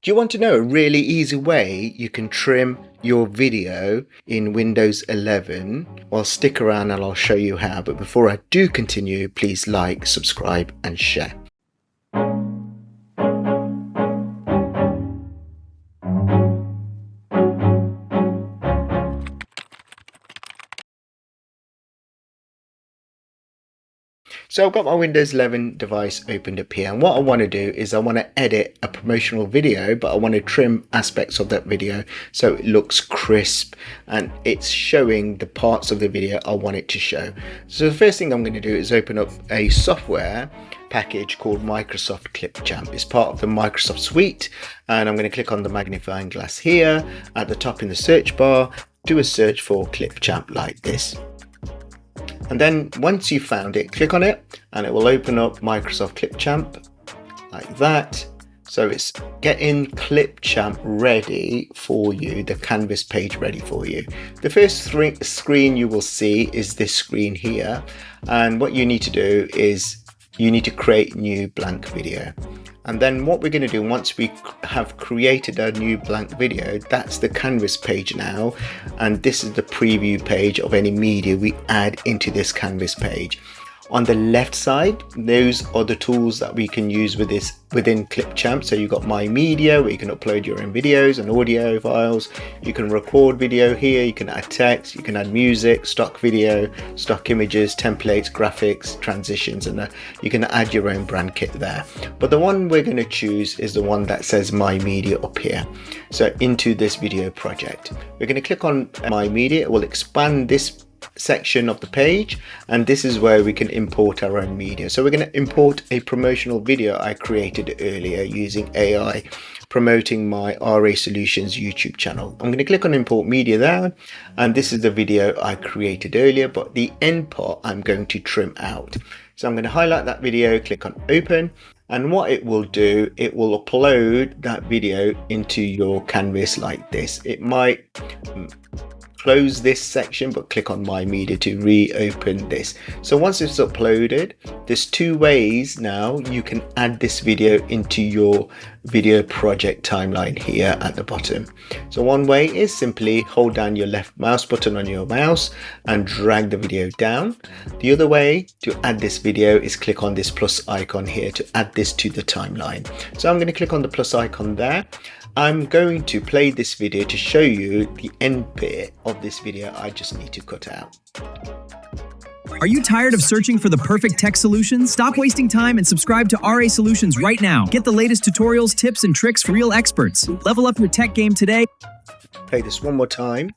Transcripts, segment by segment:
Do you want to know a really easy way you can trim your video in Windows 11? Well, stick around and I'll show you how. But before I do continue, please like, subscribe and share. So I've got my Windows 11 device opened up here, and what I want to do is I want to edit a promotional video, but I want to trim aspects of that video so it looks crisp and it's showing the parts of the video I want it to show. So the first thing I'm going to do is open up a software package called Microsoft Clipchamp. It's part of the Microsoft suite, and I'm going to click on the magnifying glass here at the top in the search bar, do a search for Clipchamp like this. And then once you've found it, click on it and it will open up Microsoft Clipchamp like that. So it's getting Clipchamp ready for you, the canvas page ready for you. The first screen you will see is this screen here. And what you need to do is you need to create new blank video. And then what we're going to do once we have created a new blank video, that's the canvas page now, and this is the preview page of any media we add into this canvas page. On the left side, those are the tools that we can use within Clipchamp. So you've got My Media, where you can upload your own videos and audio files. You can record video here, you can add text, you can add music, stock video, stock images, templates, graphics, transitions, and you can add your own brand kit there. But the one we're going to choose is the one that says My Media up here. So into this video project, we're going to click on My Media. It will expand this section of the page, and this is where we can import our own media. So we're going to import a promotional video I created earlier using AI, promoting my RA Solutions YouTube channel. I'm going to click on import media there, and this is the video I created earlier, but the end part I'm going to trim out. So I'm going to highlight that video, click on open, and what it will do, it will upload that video into your canvas like this. It might close this section, but click on My Media to reopen this. So once it's uploaded, there's two ways now you can add this video into your video project timeline here at the bottom. So one way is simply hold down your left mouse button on your mouse and drag the video down. The other way to add this video is click on this plus icon here to add this to the timeline. So I'm going to click on the plus icon there. I'm going to play this video to show you the end bit of this video I just need to cut out. Are you tired of searching for the perfect tech solution? Stop wasting time and subscribe to RA Solutions right now. Get the latest tutorials, tips, and tricks from real experts. Level up your tech game today. Play this one more time.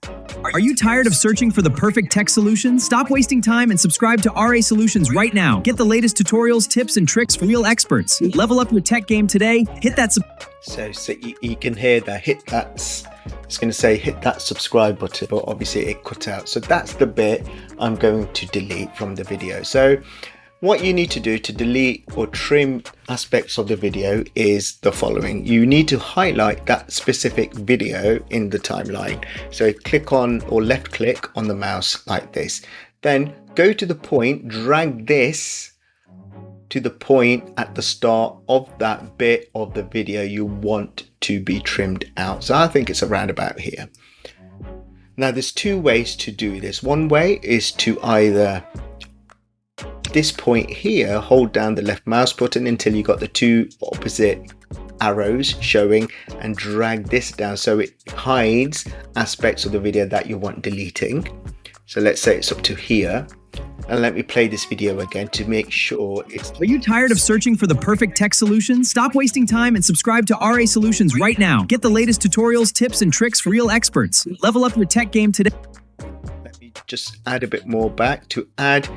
Are you tired of searching for the perfect tech solution? Stop wasting time and subscribe to RA Solutions right now. Get the latest tutorials, tips, and tricks from real experts. Level up your tech game today. Hit that So you can hear that, it's going to say hit that subscribe button, but obviously it cut out. So that's the bit I'm going to delete from the video. So what you need to do to delete or trim aspects of the video is the following. You need to highlight that specific video in the timeline. So click on or left click on the mouse like this. Then go to the point, drag this to the point at the start of that bit of the video you want to be trimmed out. So I think it's around about here. Now there's two ways to do this. One way is to either this point here, hold down the left mouse button until you got the two opposite arrows showing and drag this down so it hides aspects of the video that you want deleting. So let's say it's up to here. And let me play this video again to make sure it's... Are you tired of searching for the perfect tech solution? Stop wasting time and subscribe to RA Solutions right now. Get the latest tutorials, tips, and tricks from real experts. Level up your tech game today. Let me just add a bit more back. To add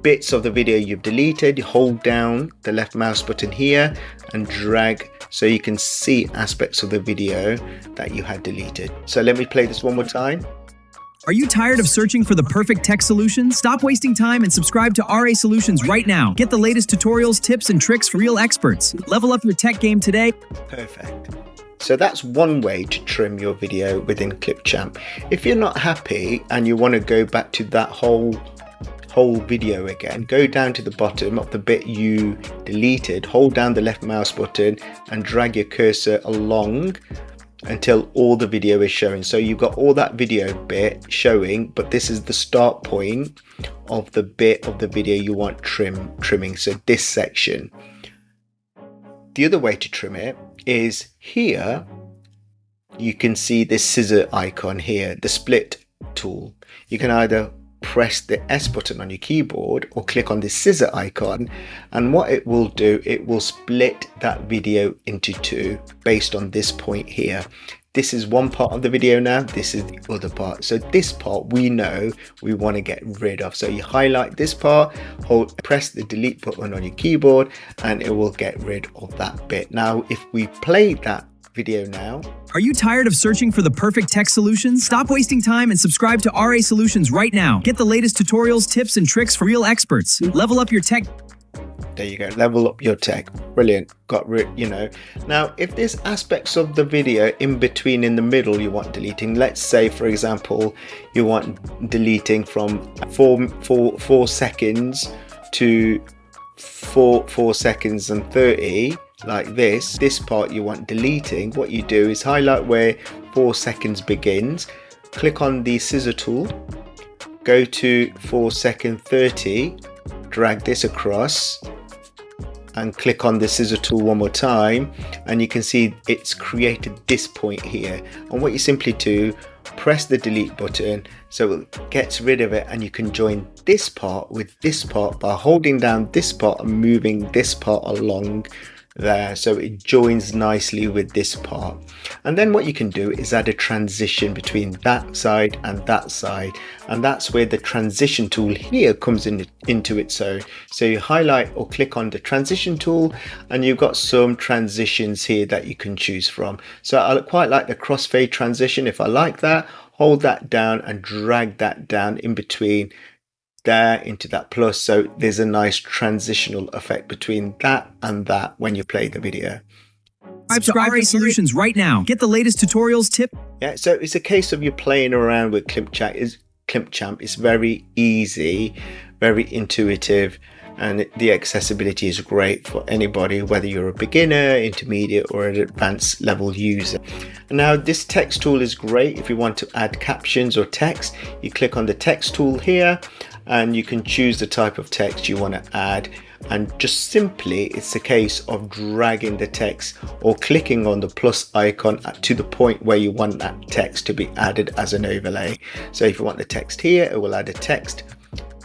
bits of the video you've deleted, hold down the left mouse button here and drag so you can see aspects of the video that you had deleted. So let me play this one more time. Are you tired of searching for the perfect tech solution? Stop wasting time and subscribe to RA Solutions right now. Get the latest tutorials, tips, and tricks from real experts. Level up your tech game today. Perfect. So that's one way to trim your video within Clipchamp. If you're not happy and you want to go back to that whole whole video again, go down to the bottom of the bit you deleted, hold down the left mouse button and drag your cursor along until all the video is showing. So you've got all that video bit showing, but this is the start point of the bit of the video you want trimming. So this section. The other way to trim it is here. You can see this scissor icon here, the split tool. You can either press the S button on your keyboard or click on the scissor icon, and what it will do, it will split that video into two based on this point here. This is one part of the video now, this is the other part. So this part we know we want to get rid of. So you highlight this part, press the delete button on your keyboard, and it will get rid of that bit. Now if we play that video now. Are you tired of searching for the perfect tech solution? Stop wasting time and subscribe to RA Solutions right now. Get the latest tutorials, tips, and tricks for real experts. Level up your tech. There you go, level up your tech. Brilliant. Got rid, Now, if there's aspects of the video in between, in the middle, you want deleting. Let's say, for example, you want deleting from 4 seconds to 4 seconds and 30. Like this part you want deleting. What you do is highlight where 4 seconds begins, click on the scissor tool, go to 4 second 30, drag this across and click on the scissor tool one more time, and you can see it's created this point here. And what you simply do, press the delete button so it gets rid of it, and you can join this part with this part by holding down this part and moving this part along there, so it joins nicely with this part. And then what you can do is add a transition between that side and that side, and that's where the transition tool here comes into its own. So you highlight or click on the transition tool, and you've got some transitions here that you can choose from. So I quite like the crossfade transition. If I like that, hold that down and drag that down in between there into that plus, so there's a nice transitional effect between that and that when you play the video. Subscribe to RA Solutions right now. Get the latest tutorials, tips. Yeah, so it's a case of you playing around with Clipchamp. It's very easy, very intuitive, and the accessibility is great for anybody, whether you're a beginner, intermediate, or an advanced level user. Now this text tool is great if you want to add captions or text. You click on the text tool here, and you can choose the type of text you want to add, and just simply it's a case of dragging the text or clicking on the plus icon to the point where you want that text to be added as an overlay. So if you want the text here, it will add a text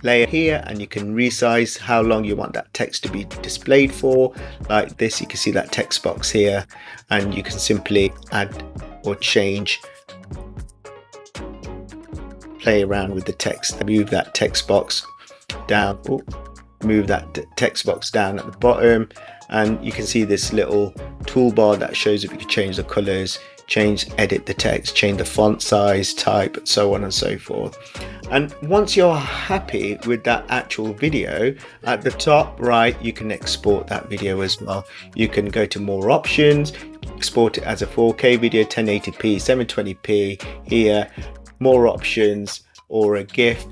layer here, and you can resize how long you want that text to be displayed for. Like this, you can see that text box here, and you can simply add or change, play around with the text, move that text box down, move that text box down at the bottom, and you can see this little toolbar that shows if you can change the colors, edit the text, change the font size, type, so on and so forth. And once you're happy with that actual video, at the top right you can export that video as well. You can go to more options, export it as a 4K video, 1080p, 720p here, more options, or a GIF.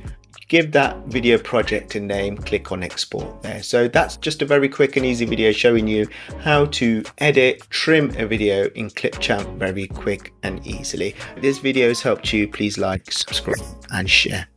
Give that video project a name, click on export there. So that's just a very quick and easy video showing you how to edit, trim a video in Clipchamp very quick and easily. If this video has helped you, please like, subscribe and share.